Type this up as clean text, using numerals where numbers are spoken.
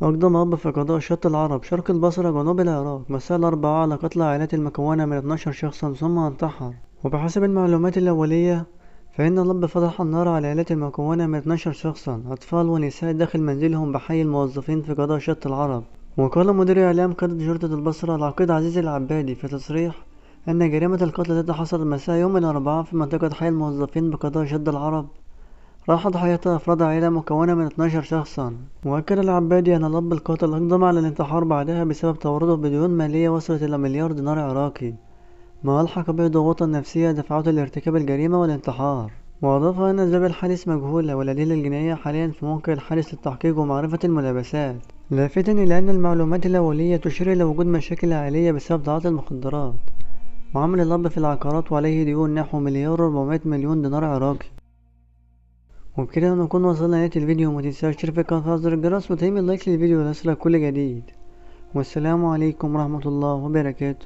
أقدم أب في قضاء شط العرب شرق البصرة جنوب العراق مساء الأربعاء على قتل عائلات المكونة من 12 شخصا ثم انتحر. وبحسب المعلومات الأولية فإن الأب فتح النار على العائلات المكونة من 12 شخصا أطفال ونساء داخل منزلهم بحي الموظفين في قضاء شط العرب. وقال مدير إعلام قيادة شرطة البصرة العقيد عزيز العبادي في تصريح أن جريمة القتل التي حصلت مساء يوم الأربعاء في منطقة حي الموظفين بقضاء شط العرب راح ضحيتها أفراد عائلة مكونة من 12 شخصا. وأكد العبادي أن الأب القاتل أقدم على الانتحار بعدها بسبب تورطه بديون مالية وصلت إلى مليار دينار عراقي، ما ألحق به ضغوطا نفسية دفعته لارتكاب الجريمة والانتحار. وأضاف أن أسباب الحادث مجهولة والأدلة الجنائية حاليا في موقع الحادث للتحقيق ومعرفة الملابسات، لافتا إلى أن المعلومات الأولية تشير إلى وجود مشاكل عائلية بسبب تعاطي المخدرات وعمل الأب في العقارات وعليه ديون نحو مليار و400 مليون دينار عراقي. وبكده نكون وصلنا لنهاية الفيديو، ومتنساش تشترك في القناة وتفعل زر الجرس وتعمل لايك للفيديو ليصلك كل جديد. والسلام عليكم ورحمة الله وبركاته.